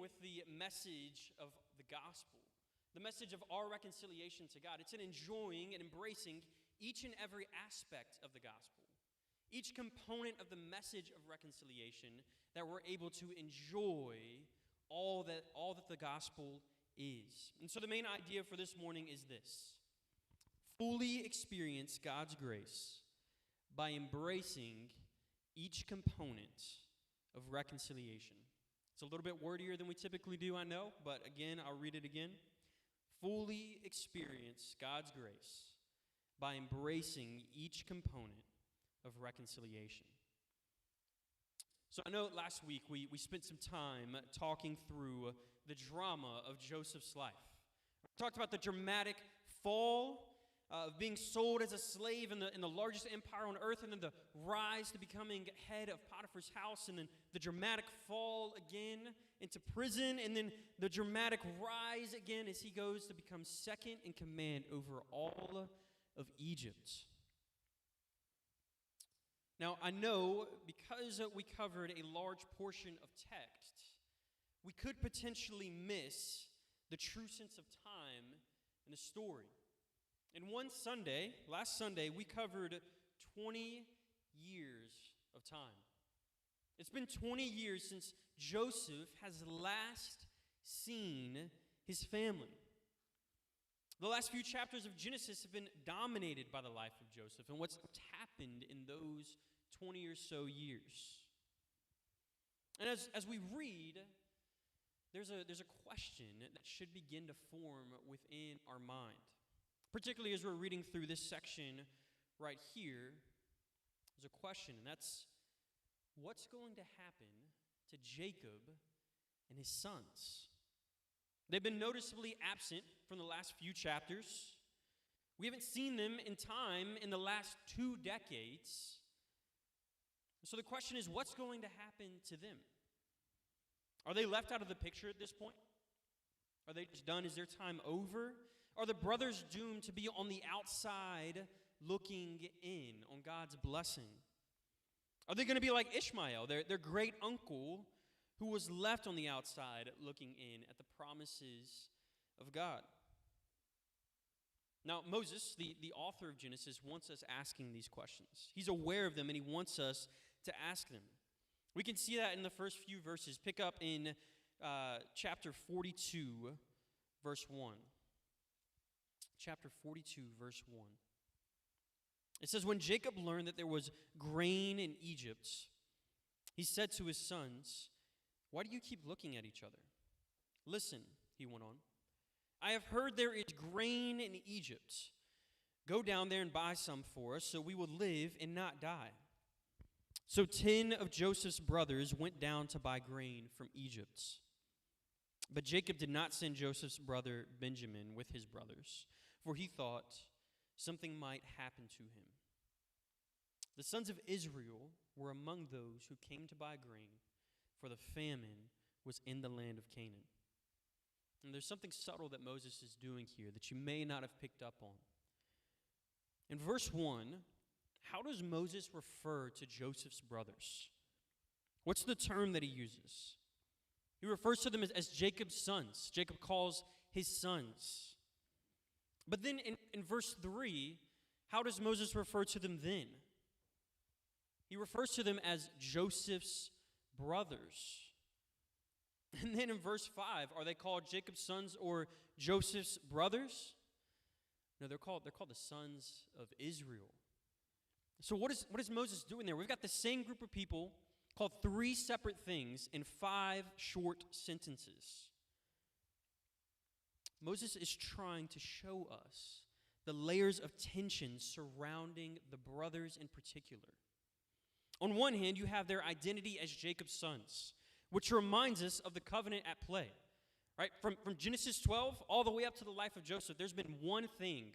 with the message of the gospel, the message of our reconciliation to God. It's in enjoying and embracing each and every aspect of the gospel, each component of the message of reconciliation, that we're able to enjoy all that the gospel is. And so the main idea for this morning is this: fully experience God's grace by embracing each component of reconciliation. It's a little bit wordier than we typically do, I know, but again, I'll read it again. Fully experience God's grace by embracing each component of reconciliation. So I know last week we spent some time talking through the drama of Joseph's life. We talked about the dramatic fall of being sold as a slave in the largest empire on earth, and then the rise to becoming head of Potiphar's house, and then the dramatic fall again into prison, and then the dramatic rise again as he goes to become second in command over all of Egypt. Now, I know because we covered a large portion of text, we could potentially miss the true sense of time in the story. In one Sunday, last Sunday, we covered 20 years of time. It's been 20 years since Joseph has last seen his family. The last few chapters of Genesis have been dominated by the life of Joseph and what's happened in those 20 or so years. And as we read, there's a question that should begin to form within our mind. Particularly as we're reading through this section right here, there's a question, and that's, what's going to happen to Jacob and his sons? They've been noticeably absent from the last few chapters. We haven't seen them in time in the last 2 decades. So the question is, what's going to happen to them? Are they left out of the picture at this point? Are they just done? Is their time over? Are the brothers doomed to be on the outside looking in on God's blessing? Are they going to be like Ishmael, their great uncle, who was left on the outside looking in at the promises of God? Now, Moses, the author of Genesis, wants us asking these questions. He's aware of them, and he wants us to ask them. We can see that in the first few verses. Pick up in chapter 42, verse 1. Chapter 42, verse 1. It says, "When Jacob learned that there was grain in Egypt, he said to his sons, 'Why do you keep looking at each other?' 'Listen,' he went on, 'I have heard there is grain in Egypt. Go down there and buy some for us, so we will live and not die.' So 10 of Joseph's brothers went down to buy grain from Egypt. But Jacob did not send Joseph's brother Benjamin with his brothers, for he thought something might happen to him. The sons of Israel were among those who came to buy grain, for the famine was in the land of Canaan." And there's something subtle that Moses is doing here that you may not have picked up on. In verse 1, how does Moses refer to Joseph's brothers? What's the term that he uses? He refers to them as Jacob's sons. Jacob calls his sons. But then in verse 3, how does Moses refer to them then? He refers to them as Joseph's brothers. And then in verse 5, are they called Jacob's sons or Joseph's brothers? No, they're called the sons of Israel. So what is Moses doing there? We've got the same group of people called 3 separate things in 5 short sentences. Moses is trying to show us the layers of tension surrounding the brothers in particular. On one hand, you have their identity as Jacob's sons, which reminds us of the covenant at play. Right? From Genesis 12 all the way up to the life of Joseph, there's been one theme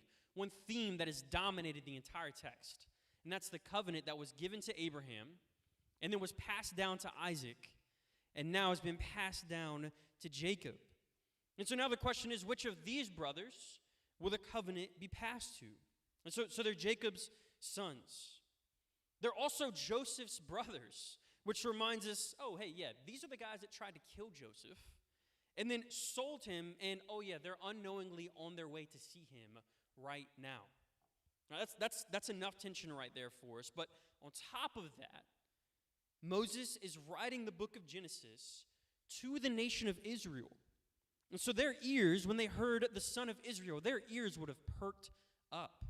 that has dominated the entire text. And that's the covenant that was given to Abraham and then was passed down to Isaac and now has been passed down to Jacob. And so now the question is, which of these brothers will the covenant be passed to? And so they're Jacob's sons. They're also Joseph's brothers, which reminds us, oh, hey, yeah, these are the guys that tried to kill Joseph. and then sold him, and oh yeah, they're unknowingly on their way to see him right now. Now that's enough tension right there for us. But on top of that, Moses is writing the book of Genesis to the nation of Israel. And so their ears, when they heard the son of Israel, their ears would have perked up.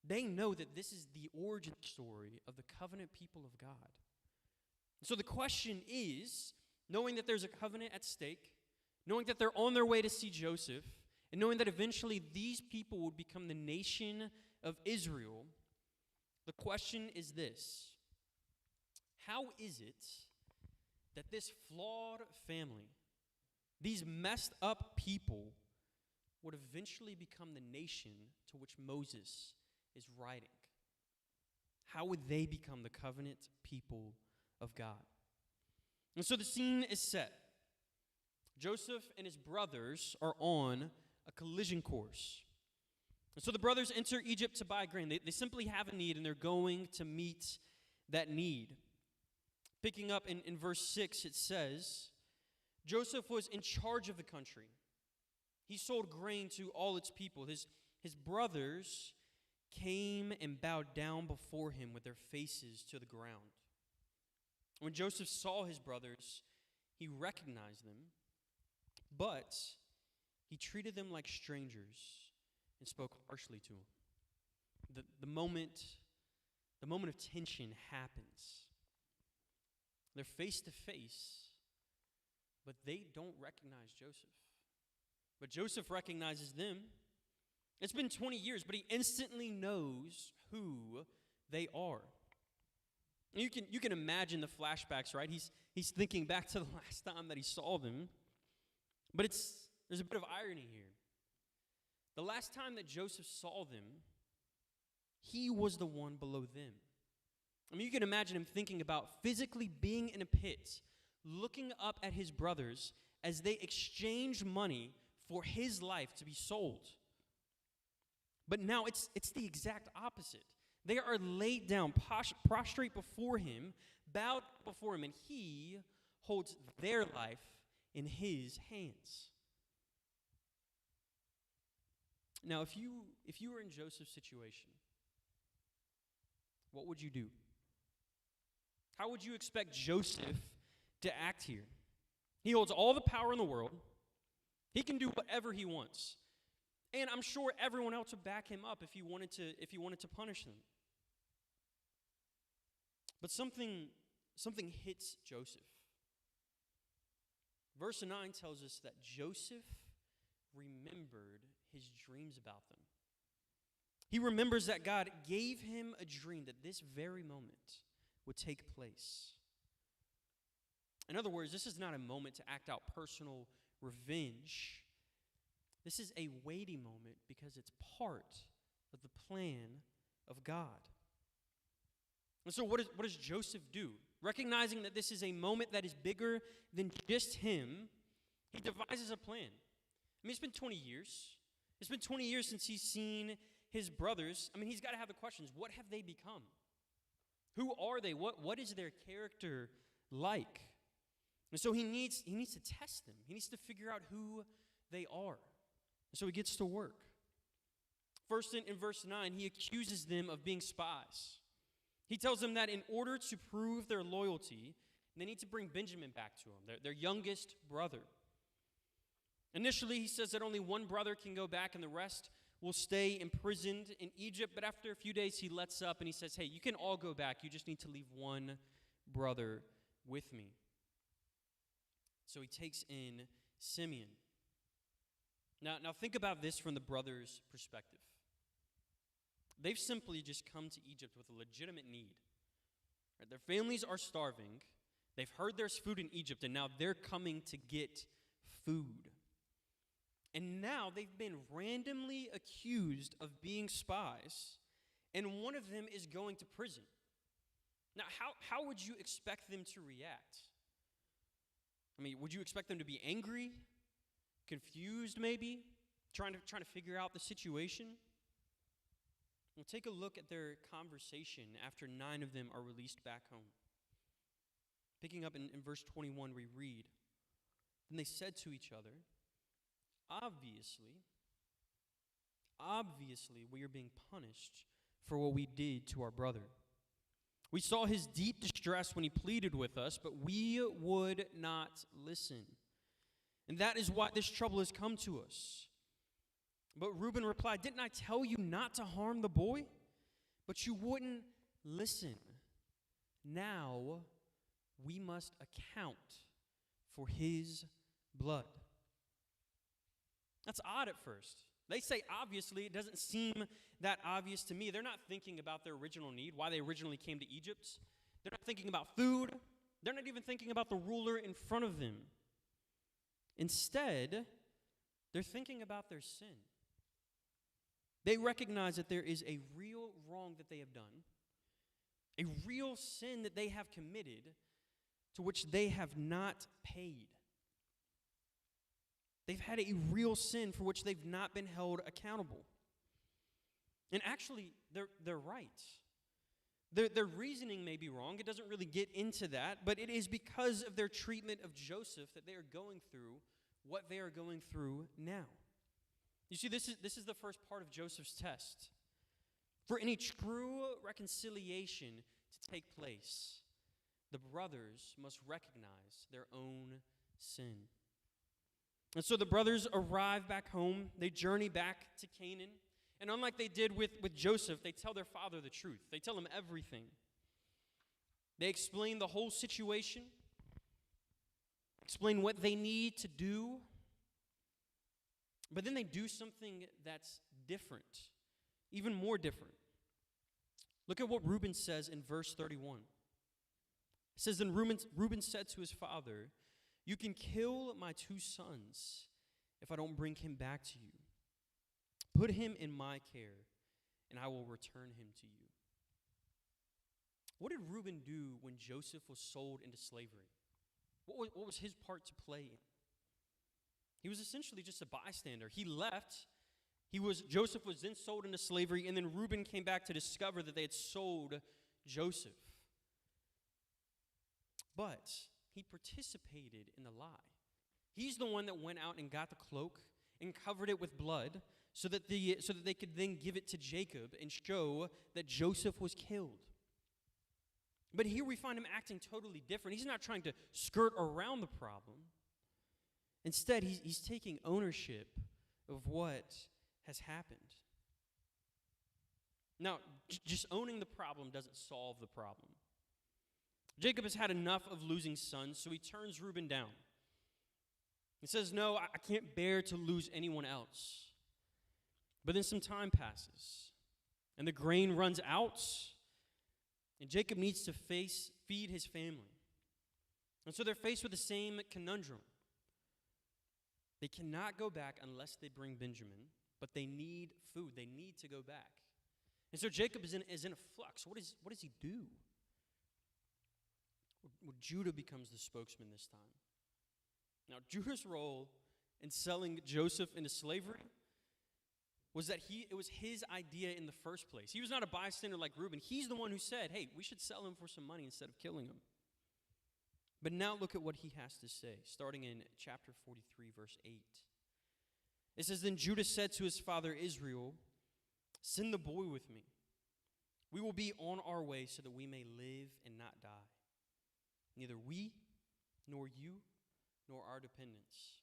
They know that this is the origin story of the covenant people of God. So the question is, knowing that there's a covenant at stake, knowing that they're on their way to see Joseph, and knowing that eventually these people would become the nation of Israel, the question is this: how is it that this flawed family, these messed up people, would eventually become the nation to which Moses is writing? How would they become the covenant people of God? And so the scene is set. Joseph and his brothers are on a collision course. And so the brothers enter Egypt to buy grain. They simply have a need, and they're going to meet that need. Picking up in verse 6, it says, Joseph was in charge of the country. He sold grain to all its people. His brothers came and bowed down before him with their faces to the ground. When Joseph saw his brothers, he recognized them, but he treated them like strangers and spoke harshly to them. The moment of tension happens. They're face to face, but they don't recognize Joseph. But Joseph recognizes them. It's been 20 years, but he instantly knows who they are. You can imagine the flashbacks, right? He's thinking back to the last time that he saw them. But there's a bit of irony here. The last time that Joseph saw them, he was the one below them. I mean, you can imagine him thinking about physically being in a pit, looking up at his brothers as they exchange money for his life to be sold. But now it's the exact opposite. They are laid down, prostrate before him, bowed before him, and he holds their life in his hands. Now, if you were in Joseph's situation, what would you do? How would you expect Joseph to act here? He holds all the power in the world. He can do whatever he wants. And I'm sure everyone else would back him up if he wanted to punish them. But something hits Joseph. Verse 9 tells us that Joseph remembered his dreams about them. He remembers that God gave him a dream that this very moment would take place. In other words, this is not a moment to act out personal revenge. This is a weighty moment because it's part of the plan of God. And so what does Joseph do? Recognizing that this is a moment that is bigger than just him, he devises a plan. I mean, it's been 20 years. It's been 20 years since he's seen his brothers. I mean, he's got to have the questions. What have they become? Who are they? What is their character like? And so he needs to test them. He needs to figure out who they are. And so he gets to work. First, in verse 9, he accuses them of being spies. He tells them that in order to prove their loyalty, they need to bring Benjamin back to him, their youngest brother. Initially, he says that only one brother can go back and the rest will stay imprisoned in Egypt. But after a few days, he lets up and he says, hey, you can all go back. You just need to leave one brother with me. So he takes in Simeon. Now think about this from the brothers' perspective. They've simply just come to Egypt with a legitimate need. Right? Their families are starving. They've heard there's food in Egypt, and now they're coming to get food. And now they've been randomly accused of being spies, and one of them is going to prison. Now, how would you expect them to react? I mean, would you expect them to be angry, confused maybe, trying to figure out the situation? Well, take a look at their conversation after 9 of them are released back home. Picking up in verse 21, we read, Then they said to each other, Obviously, we are being punished for what we did to our brother. We saw his deep distress when he pleaded with us, but we would not listen. And that is why this trouble has come to us. But Reuben replied, didn't I tell you not to harm the boy? But you wouldn't listen. Now we must account for his blood. That's odd at first. They say obviously. It doesn't seem that obvious to me. They're not thinking about their original need, why they originally came to Egypt. They're not thinking about food. They're not even thinking about the ruler in front of them. Instead, they're thinking about their sin. They recognize that there is a real wrong that they have done, a real sin that they have committed to which they have not paid. They've had a real sin for which they've not been held accountable. And actually, they're right. Their reasoning may be wrong. It doesn't really get into that, but it is because of their treatment of Joseph that they are going through what they are going through now. You see, this is the first part of Joseph's test. For any true reconciliation to take place, the brothers must recognize their own sin. And so the brothers arrive back home. They journey back to Canaan. And unlike they did with Joseph, they tell their father the truth. They tell him everything. They explain the whole situation, explain what they need to do. But then they do something that's different, even more different. Look at what Reuben says in verse 31. It says, then Reuben said to his father, you can kill my two sons if I don't bring him back to you. Put him in my care, and I will return him to you. What did Reuben do when Joseph was sold into slavery? What was his part to play in? He was essentially just a bystander. He left. Joseph was then sold into slavery, and then Reuben came back to discover that they had sold Joseph. But he participated in the lie. He's the one that went out and got the cloak and covered it with blood so that they could then give it to Jacob and show that Joseph was killed. But here we find him acting totally different. He's not trying to skirt around the problem. Instead, he's taking ownership of what has happened. Now, just owning the problem doesn't solve the problem. Jacob has had enough of losing sons, so he turns Reuben down. He says, no, I can't bear to lose anyone else. But then some time passes, and the grain runs out, and Jacob needs to feed his family. And so they're faced with the same conundrum. They cannot go back unless they bring Benjamin, but they need food. They need to go back. And so Jacob is in a flux. What does he do? Well, Judah becomes the spokesman this time. Now, Judah's role in selling Joseph into slavery was that it was his idea in the first place. He was not a bystander like Reuben. He's the one who said, hey, we should sell him for some money instead of killing him. But now look at what he has to say, starting in chapter 43, verse 8. It says, then Judah said to his father Israel, send the boy with me. We will be on our way so that we may live and not die. Neither we, nor you, nor our dependents.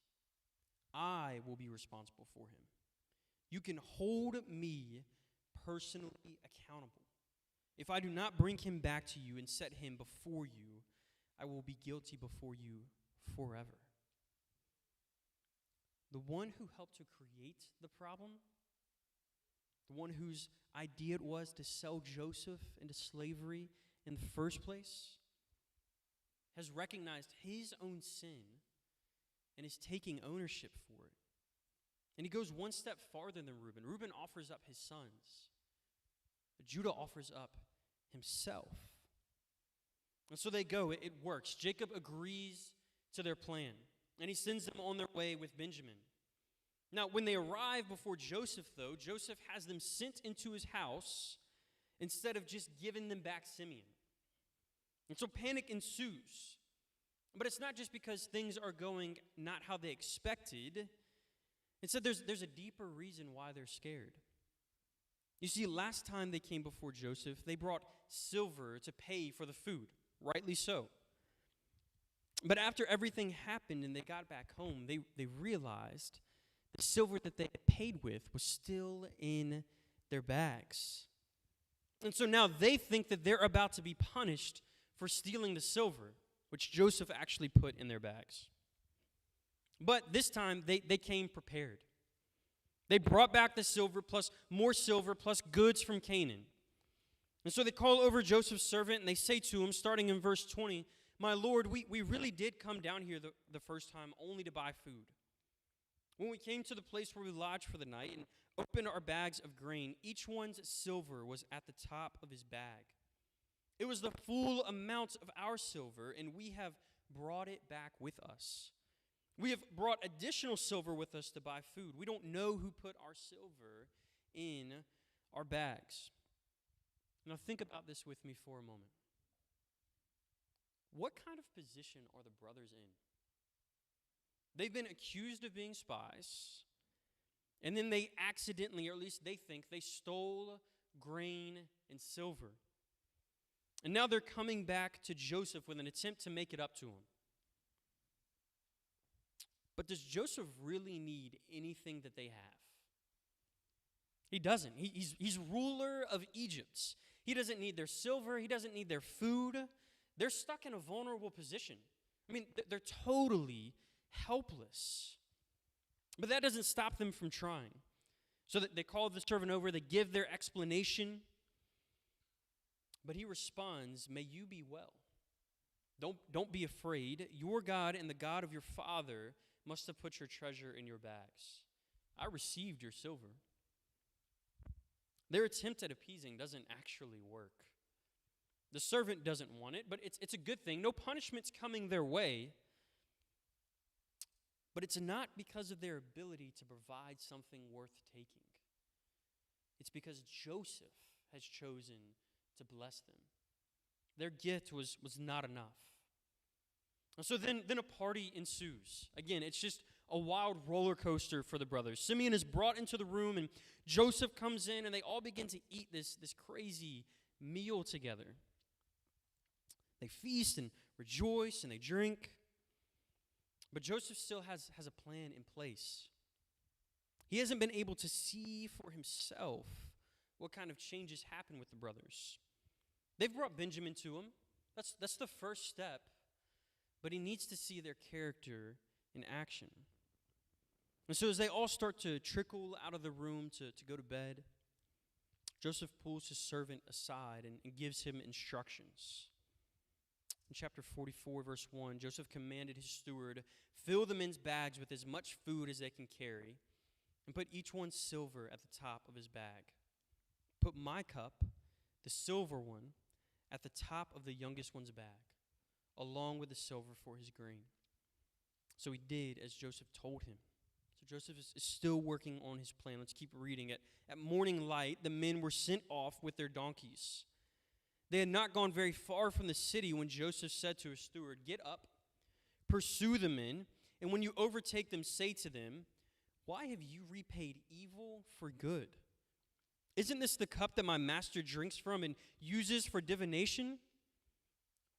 I will be responsible for him. You can hold me personally accountable. If I do not bring him back to you and set him before you, I will be guilty before you forever. The one who helped to create the problem, the one whose idea it was to sell Joseph into slavery in the first place, has recognized his own sin and is taking ownership for it. And he goes one step farther than Reuben. Reuben offers up his sons. But Judah offers up himself. And so they go. It works. Jacob agrees to their plan, and he sends them on their way with Benjamin. Now, when they arrive before Joseph, though, Joseph has them sent into his house instead of just giving them back Simeon. And so panic ensues. But it's not just because things are going not how they expected. Instead, there's a deeper reason why they're scared. You see, last time they came before Joseph, they brought silver to pay for the food, rightly so. But after everything happened and they got back home, they realized the silver that they had paid with was still in their bags. And so now they think that they're about to be punished for stealing the silver, which Joseph actually put in their bags. But this time, they came prepared. They brought back the silver plus more silver plus goods from Canaan. And so they call over Joseph's servant and they say to him, starting in verse 20, "My Lord, we really did come down here the first time only to buy food. When we came to the place where we lodged for the night and opened our bags of grain, each one's silver was at the top of his bag. It was the full amount of our silver, and we have brought it back with us. We have brought additional silver with us to buy food. We don't know who put our silver in our bags." Now think about this with me for a moment. What kind of position are the brothers in? They've been accused of being spies, and then they accidentally, or at least they think, they stole grain and silver. And now they're coming back to Joseph with an attempt to make it up to him. But does Joseph really need anything that they have? He doesn't. He's ruler of Egypt. He doesn't need their silver. He doesn't need their food. They're stuck in a vulnerable position. I mean, they're totally helpless. But that doesn't stop them from trying. So that they call the servant over, they give their explanation. But he responds, "May you be well. Don't be afraid. Your God and the God of your father must have put your treasure in your bags. I received your silver." Their attempt at appeasing doesn't actually work. The servant doesn't want it, but it's a good thing. No punishment's coming their way. But it's not because of their ability to provide something worth taking. It's because Joseph has chosen to bless them. Their gift was not enough. And so then a party ensues. Again, it's just a wild roller coaster for the brothers. Simeon is brought into the room, and Joseph comes in, and they all begin to eat this crazy meal together. They feast and rejoice, and they drink. But Joseph still has a plan in place. He hasn't been able to see for himself what kind of changes happen with the brothers. They've brought Benjamin to him. That's the first step. But he needs to see their character in action. And so as they all start to trickle out of the room to go to bed, Joseph pulls his servant aside and gives him instructions. In chapter 44, verse 1, Joseph commanded his steward, "Fill the men's bags with as much food as they can carry, and put each one's silver at the top of his bag. Put my cup, the silver one, at the top of the youngest one's bag, along with the silver for his grain." So he did as Joseph told him. So Joseph is still working on his plan. Let's keep reading it. At morning light, the men were sent off with their donkeys. They had not gone very far from the city when Joseph said to his steward, "Get up, pursue the men, and when you overtake them, say to them, 'Why have you repaid evil for good? Isn't this the cup that my master drinks from and uses for divination?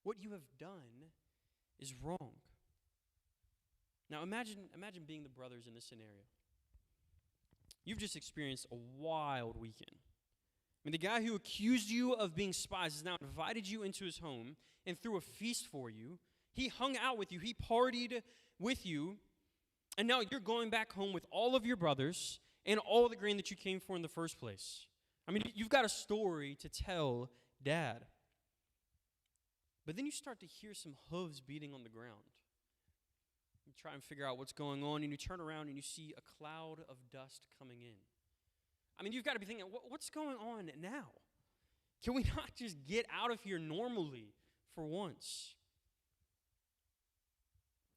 What you have done is wrong.'" Now imagine being the brothers in this scenario. You've just experienced a wild weekend. I mean, the guy who accused you of being spies has now invited you into his home and threw a feast for you. He hung out with you. He partied with you. And now you're going back home with all of your brothers and all the grain that you came for in the first place. I mean, you've got a story to tell Dad. But then you start to hear some hooves beating on the ground. You try and figure out what's going on, and you turn around and you see a cloud of dust coming in. I mean, you've got to be thinking, what's going on now? Can we not just get out of here normally for once?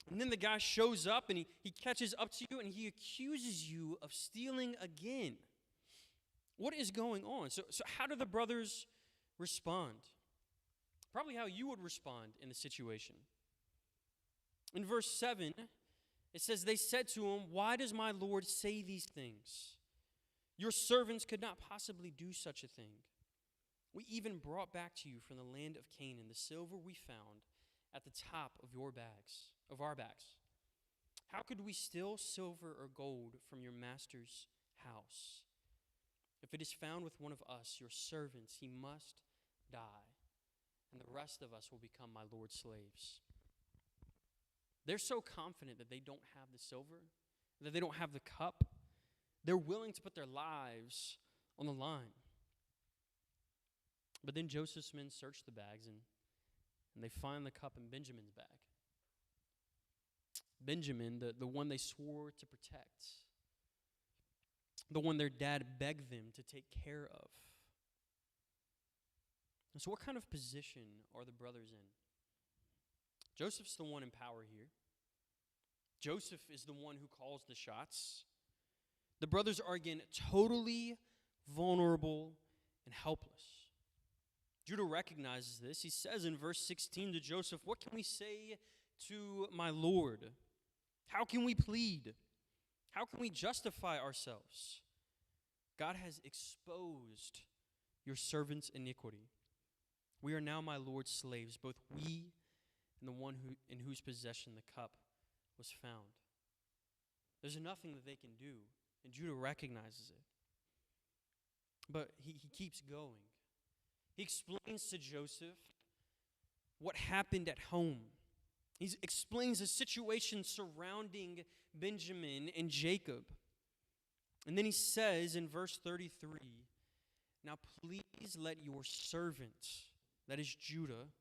And then the guy shows up, and he catches up to you, and he accuses you of stealing again. What is going on? So how do the brothers respond? Probably how you would respond in the situation. In verse 7, it says, they said to him, "Why does my Lord say these things? Your servants could not possibly do such a thing. We even brought back to you from the land of Canaan the silver we found at the top of our bags. How could we steal silver or gold from your master's house? If it is found with one of us, your servants, he must die, and the rest of us will become my Lord's slaves." They're so confident that they don't have the silver, that they don't have the cup. They're willing to put their lives on the line. But then Joseph's men search the bags, and they find the cup in Benjamin's bag. Benjamin, the one they swore to protect, the one their dad begged them to take care of. And so what kind of position are the brothers in? Joseph's the one in power here. Joseph is the one who calls the shots. The brothers are again totally vulnerable and helpless. Judah recognizes this. He says in verse 16 to Joseph, "What can we say to my Lord? How can we plead? How can we justify ourselves? God has exposed your servant's iniquity. We are now my Lord's slaves, both we and the one in whose possession the cup was found." There's nothing that they can do, and Judah recognizes it. But he keeps going. He explains to Joseph what happened at home. He explains the situation surrounding Benjamin and Jacob. And then he says in verse 33, "Now please let your servant," that is Judah,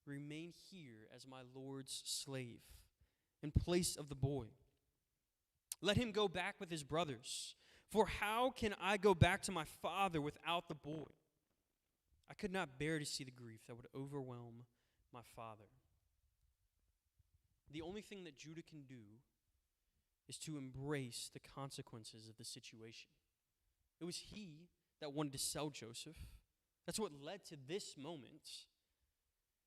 "remain here as my Lord's slave in place of the boy. Let him go back with his brothers. For how can I go back to my father without the boy? I could not bear to see the grief that would overwhelm my father." The only thing that Judah can do is to embrace the consequences of the situation. It was he that wanted to sell Joseph. That's what led to this moment.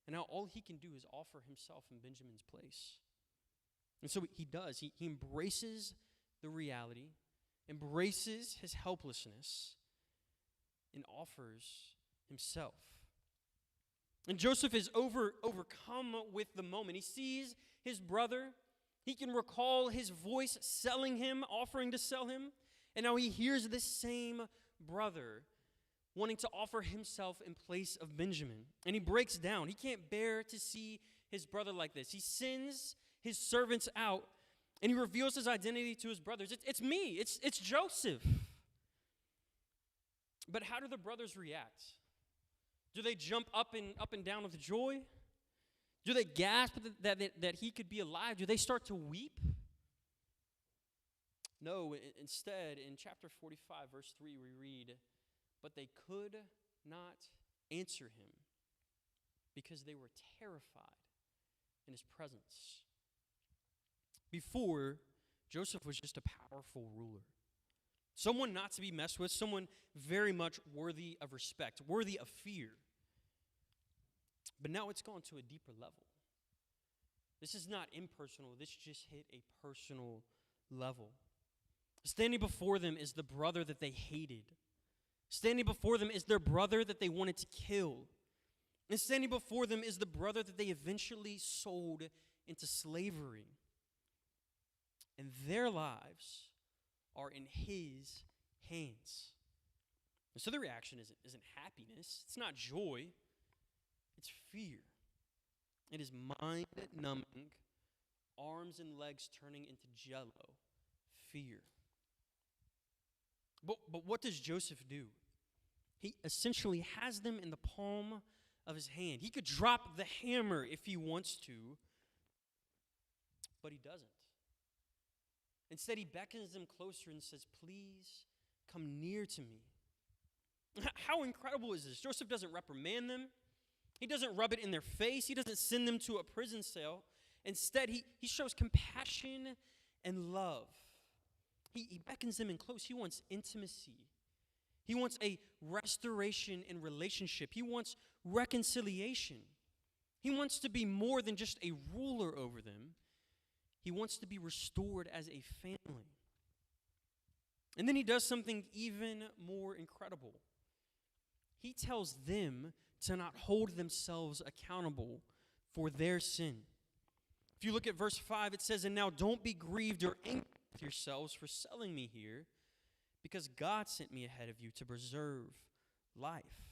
And now all he can do is offer himself in Benjamin's place. And so he does. He embraces the reality, embraces his helplessness, and offers himself. And Joseph is overcome with the moment. He sees his brother. He can recall his voice selling him, offering to sell him. And now he hears this same brother wanting to offer himself in place of Benjamin. And he breaks down. He can't bear to see his brother like this. He sends his servants out, and he reveals his identity to his brothers. It's me. It's Joseph. But how do the brothers react? Do they jump up and down with joy? Do they gasp that he could be alive? Do they start to weep? No, instead, in chapter 45, verse 3, we read, "But they could not answer him because they were terrified in his presence." Before, Joseph was just a powerful ruler, someone not to be messed with, someone very much worthy of respect, worthy of fear. But now it's gone to a deeper level. This is not impersonal. This just hit a personal level. Standing before them is the brother that they hated. Standing before them is their brother that they wanted to kill. And standing before them is the brother that they eventually sold into slavery. And their lives are in his hands. And so the reaction isn't happiness. It's not joy. It's fear. It is mind-numbing, arms and legs turning into jello. Fear. But what does Joseph do? He essentially has them in the palm of his hand. He could drop the hammer if he wants to, but he doesn't. Instead, he beckons them closer and says, "Please come near to me." How incredible is this? Joseph doesn't reprimand them. He doesn't rub it in their face. He doesn't send them to a prison cell. Instead, he shows compassion and love. He beckons them in close. He wants intimacy. He wants a restoration in relationship. He wants reconciliation. He wants to be more than just a ruler over them. He wants to be restored as a family. And then he does something even more incredible. He tells them to not hold themselves accountable for their sin. If you look at verse 5, it says, "And now don't be grieved or angry with yourselves for selling me here, because God sent me ahead of you to preserve life."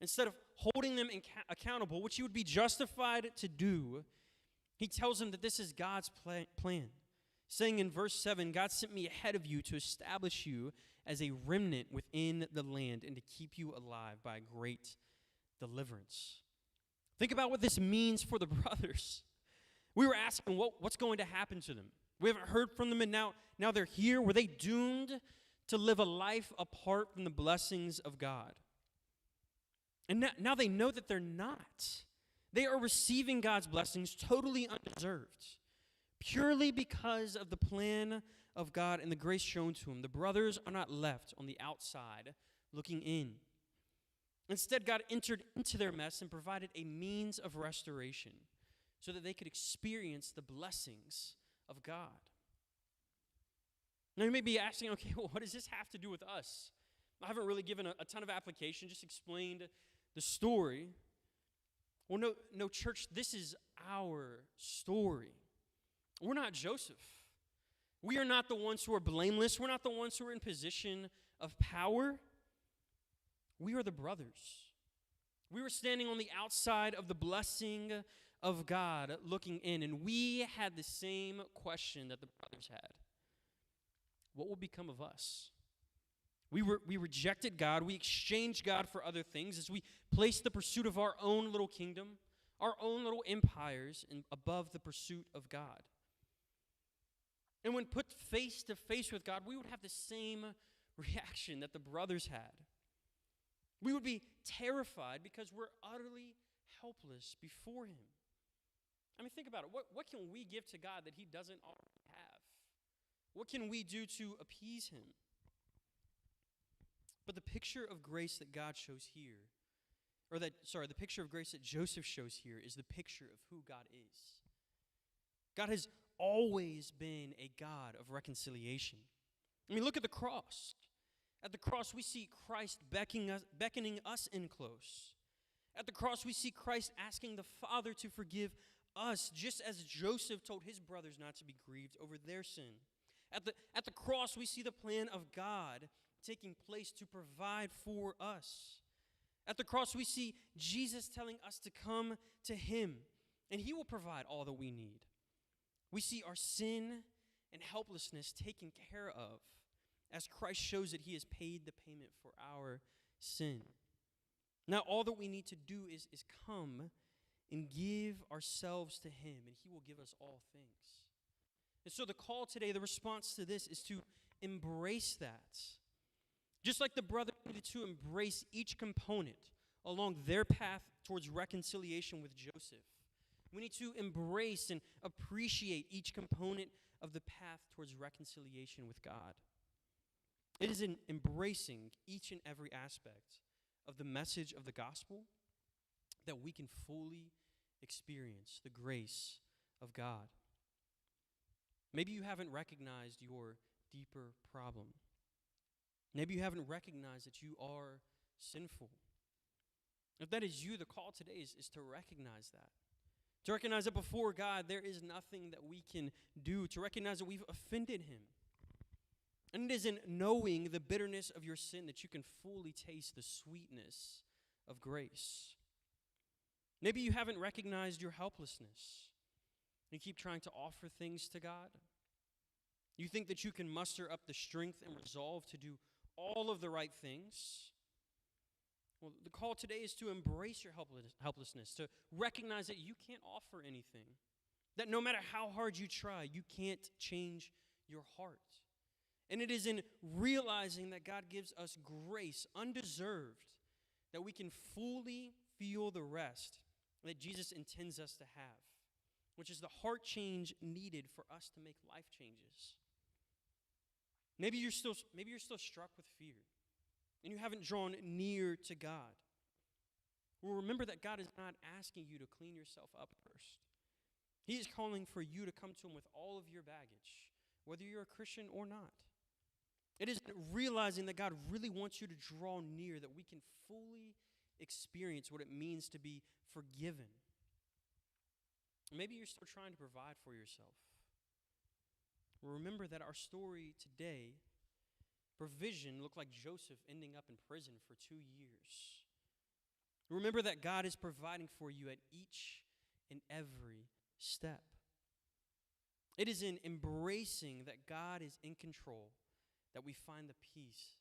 Instead of holding them accountable, which you would be justified to do, he tells them that this is God's plan. Saying in verse 7, "God sent me ahead of you to establish you as a remnant within the land and to keep you alive by a great deliverance." Think about what this means for the brothers. We were asking what's going to happen to them. We haven't heard from them, and now they're here. Were they doomed to live a life apart from the blessings of God? And now they know that they're not. They are receiving God's blessings totally undeserved, purely because of the plan of God and the grace shown to them. The brothers are not left on the outside looking in. Instead, God entered into their mess and provided a means of restoration so that they could experience the blessings of God. Now you may be asking, okay, well, what does this have to do with us? I haven't really given a ton of application, just explained the story. Well, no, church, this is our story. We're not Joseph. We are not the ones who are blameless. We're not the ones who are in position of power. We are the brothers. We were standing on the outside of the blessing of God looking in, and we had the same question that the brothers had. What will become of us? We rejected God. We exchanged God for other things as we placed the pursuit of our own little kingdom, our own little empires, above the pursuit of God. And when put face to face with God, we would have the same reaction that the brothers had. We would be terrified because we're utterly helpless before Him. I mean, think about it. What can we give to God that He doesn't already have? What can we do to appease Him? But the picture of grace that God shows here, the picture of grace that Joseph shows here is the picture of who God is. God has always been a God of reconciliation. I mean, look at the cross. At the cross, we see Christ beckoning us in close. At the cross, we see Christ asking the Father to forgive us, just as Joseph told his brothers not to be grieved over their sin. At the cross, we see the plan of God taking place to provide for us. At the cross, we see Jesus telling us to come to Him, and He will provide all that we need. We see our sin and helplessness taken care of as Christ shows that He has paid the payment for our sin. Now, all that we need to do is come and give ourselves to Him, and He will give us all things. And so the call today, the response to this is to embrace that. Just like the brothers needed to embrace each component along their path towards reconciliation with Joseph, we need to embrace and appreciate each component of the path towards reconciliation with God. It is in embracing each and every aspect of the message of the gospel that we can fully experience the grace of God. Maybe you haven't recognized your deeper problem. Maybe you haven't recognized that you are sinful. If that is you, the call today is to recognize that. To recognize that before God, there is nothing that we can do. To recognize that we've offended Him. And it is in knowing the bitterness of your sin that you can fully taste the sweetness of grace. Maybe you haven't recognized your helplessness. You keep trying to offer things to God. You think that you can muster up the strength and resolve to do all of the right things. Well, the call today is to embrace your helplessness, to recognize that you can't offer anything, that no matter how hard you try, you can't change your heart. And it is in realizing that God gives us grace, undeserved, that we can fully feel the rest that Jesus intends us to have, which is the heart change needed for us to make life changes. Maybe you're still struck with fear, and you haven't drawn near to God. Well, remember that God is not asking you to clean yourself up first. He is calling for you to come to him with all of your baggage, whether you're a Christian or not. It is realizing that God really wants you to draw near, that we can fully experience what it means to be forgiven. Maybe you're still trying to provide for yourself. Remember that our story today, provision looked like Joseph ending up in prison for 2 years. Remember that God is providing for you at each and every step. It is in embracing that God is in control that we find the peace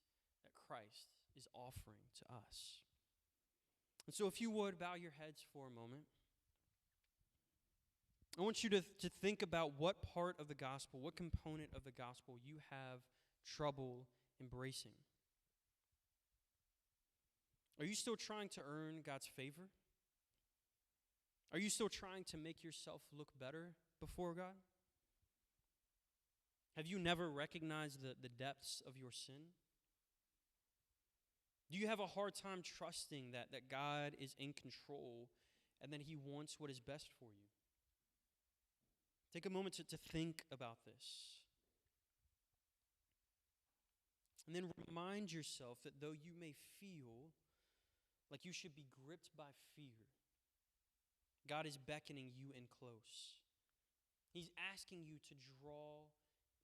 that Christ is offering to us. And so if you would, bow your heads for a moment. I want you to think about what part of the gospel, what component of the gospel you have trouble embracing. Are you still trying to earn God's favor? Are you still trying to make yourself look better before God? Have you never recognized the depths of your sin? Do you have a hard time trusting that God is in control and that he wants what is best for you? Take a moment to think about this. And then remind yourself that though you may feel like you should be gripped by fear, God is beckoning you in close. He's asking you to draw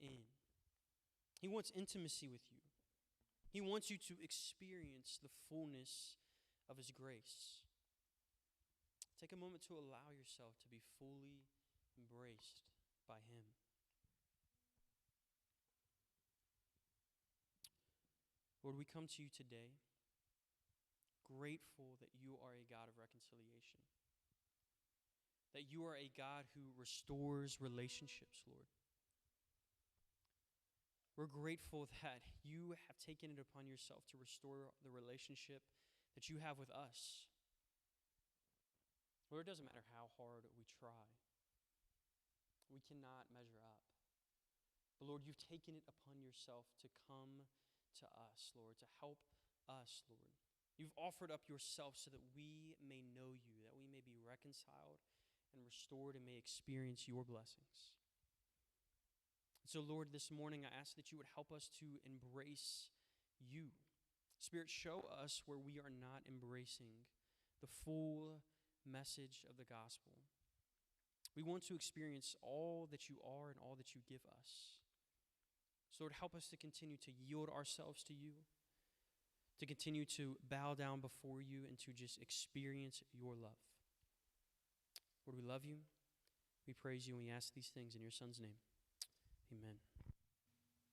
in. He wants intimacy with you. He wants you to experience the fullness of his grace. Take a moment to allow yourself to be fully embraced by him. Lord, we come to you today grateful that you are a God of reconciliation, that you are a God who restores relationships, Lord. We're grateful that you have taken it upon yourself to restore the relationship that you have with us. Lord, it doesn't matter how hard we try. We cannot measure up. But Lord, you've taken it upon yourself to come to us, Lord, to help us, Lord. You've offered up yourself so that we may know you, that we may be reconciled and restored and may experience your blessings. So, Lord, this morning I ask that you would help us to embrace you. Spirit, show us where we are not embracing the full message of the gospel. We want to experience all that you are and all that you give us. So, Lord, help us to continue to yield ourselves to you, to continue to bow down before you, and to just experience your love. Lord, we love you. We praise you, and we ask these things in your Son's name. Amen.